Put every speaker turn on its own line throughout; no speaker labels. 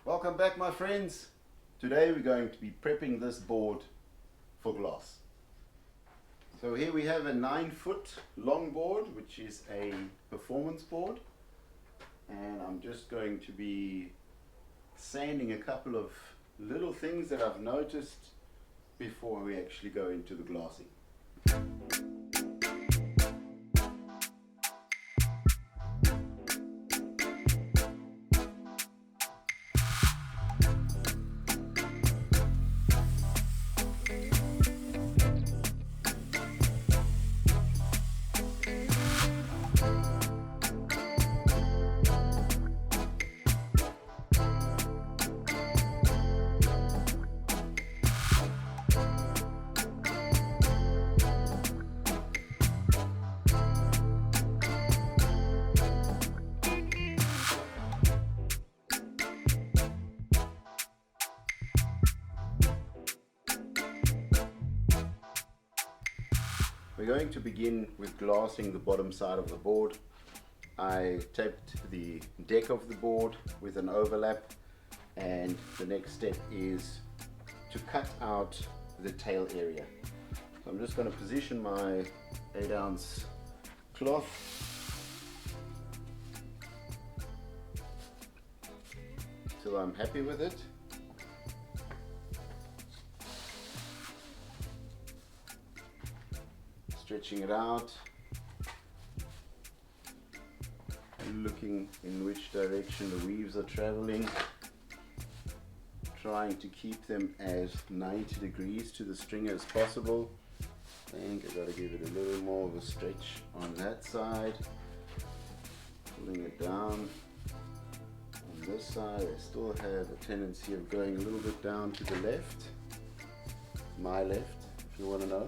Welcome back, my friends. Today we're going to be prepping this board for glass. So here we have a 9-foot longboard, which is a performance board, and I'm just going to be sanding a couple of little things that I've noticed before we actually go into the glassing. We're going to begin with glassing the bottom side of the board. I taped the deck of the board with an overlap, and the next step is to cut out the tail area. So I'm just going to position my 8-ounce cloth till I'm happy with it. Stretching it out, looking in which direction the weaves are traveling, trying to keep them as 90 degrees to the string as possible. I think I've got to give it a little more of a stretch on that side, pulling it down. On this side I still have a tendency of going a little bit down to the left, my left if you want to know.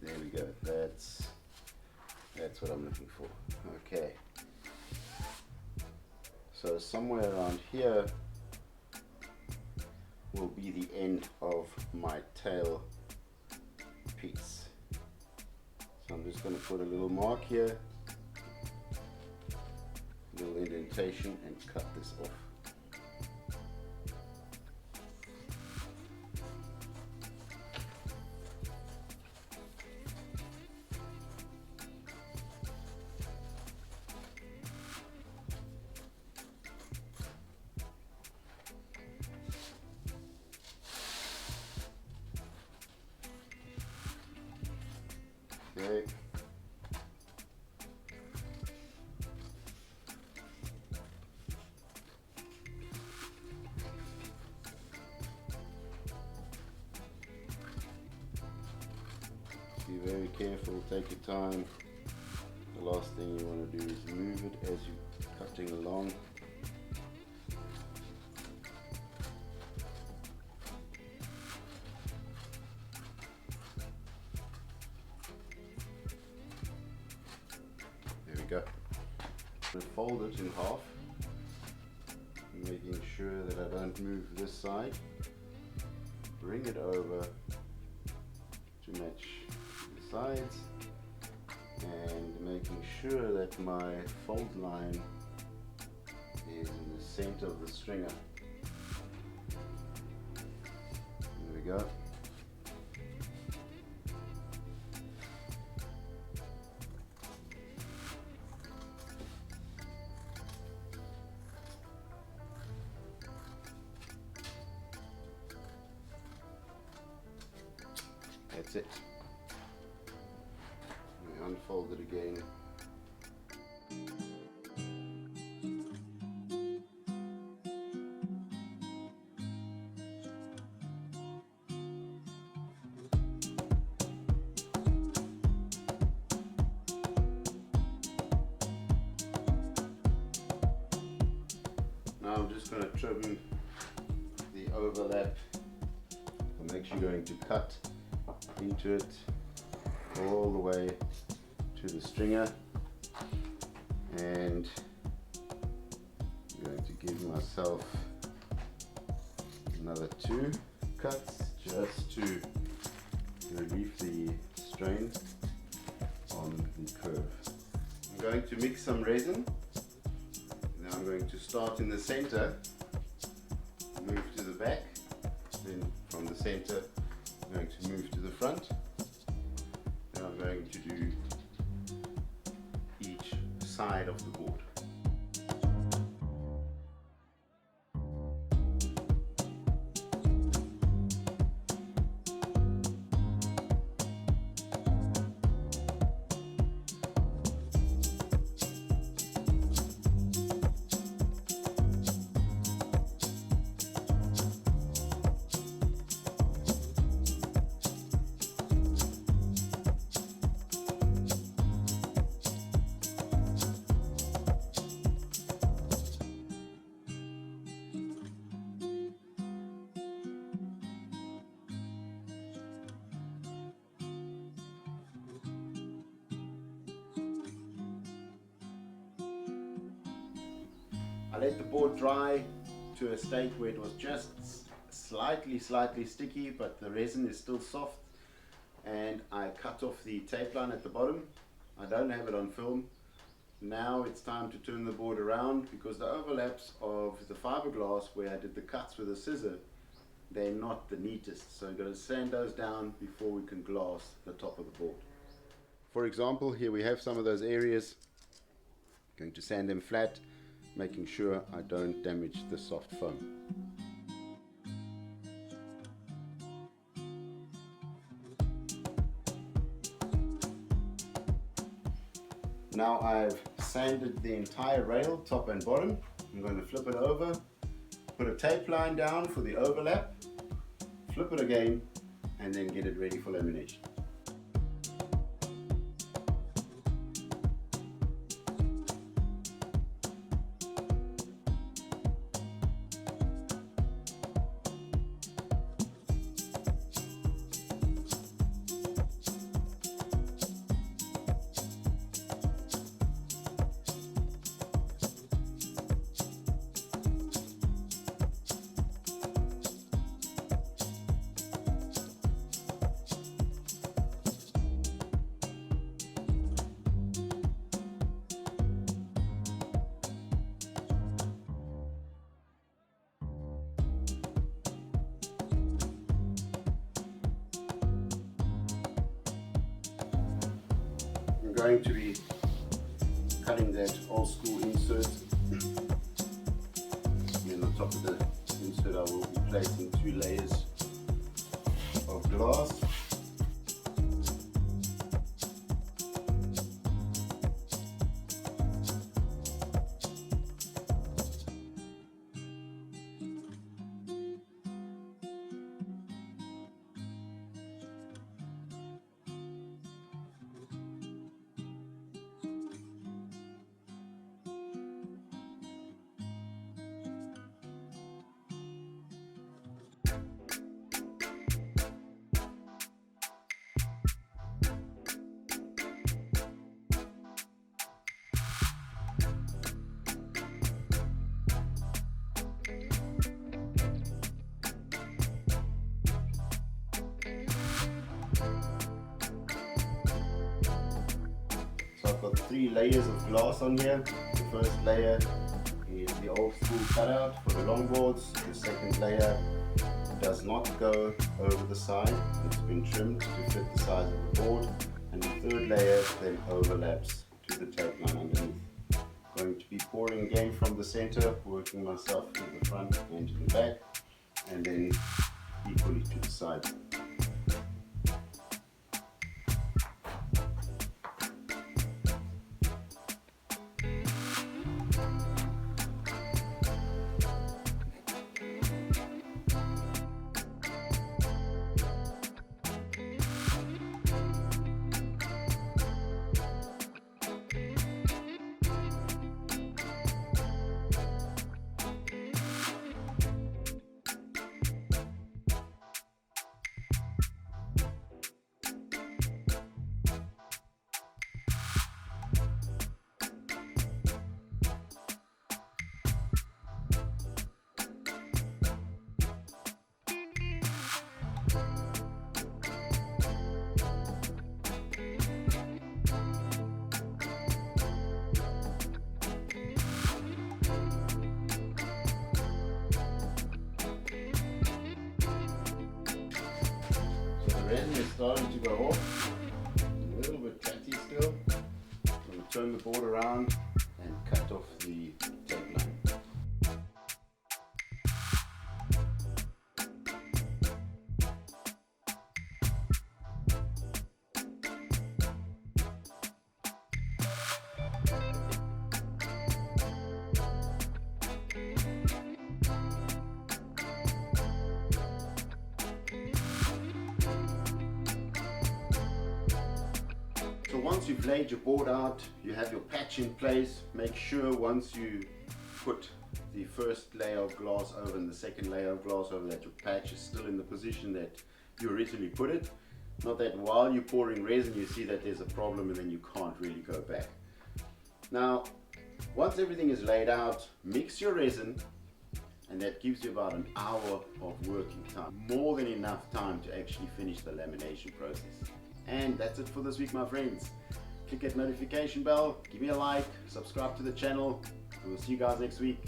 There we go, that's what I'm looking for. Okay, so somewhere around here will be the end of my tail piece. So I'm just going to put a little mark here, a little indentation, and cut this off. Okay. Be very careful, take your time. The last thing you want to do is move it as you're cutting along. Go. I'm going to fold it in half, making sure that I don't move this side. Bring it over to match the sides, and making sure that my fold line is in the center of the stringer. There we go. That's it. We unfold it again. Now I'm just going to trim the overlap. I'm actually going to cut into it all the way to the stringer, and I'm going to give myself another 2 cuts just to relieve the strain on the curve. going to mix some resin. Now I'm going to start in the center, move to the back, then from the center I'm going to move to the front. Then I'm going to do each side of the board. I let the board dry to a state where it was just slightly sticky, but the resin is still soft, and I cut off the tape line at the bottom. I don't have it on film. Now it's time to turn the board around, because the overlaps of the fiberglass where I did the cuts with a scissor, they're not the neatest, so I've got to sand those down before we can glass the top of the board. For example, here we have some of those areas. Going to sand them flat, making sure I don't damage the soft foam. Now I've sanded the entire rail, top and bottom. I'm going to flip it over, put a tape line down for the overlap, flip it again, and then get it ready for lamination. I'm going to be cutting that old school insert, and on top of the insert I will be placing 2 layers of glass. I've got 3 layers of glass on here. The first layer is the old school cutout for the longboards. The second layer does not go over the side. It's been trimmed to fit the size of the board. And the third layer then overlaps to the tape line underneath. Going to be pouring again from the center, working myself to the front and to the back, and then equally to the side. resin is starting to go off. A little bit tatty still. I'm going to turn the board around and cut off the tape line. So once you've laid your board out, you have your patch in place, make sure once you put the first layer of glass over and the second layer of glass over that your patch is still in the position that you originally put it. Not that while you're pouring resin you see that there's a problem and then you can't really go back. Now, once everything is laid out, mix your resin, and that gives you about an hour of working time. More than enough time to actually finish the lamination process. And that's it for this week, my friends. Click that notification bell, give me a like, subscribe to the channel, and we'll see you guys next week.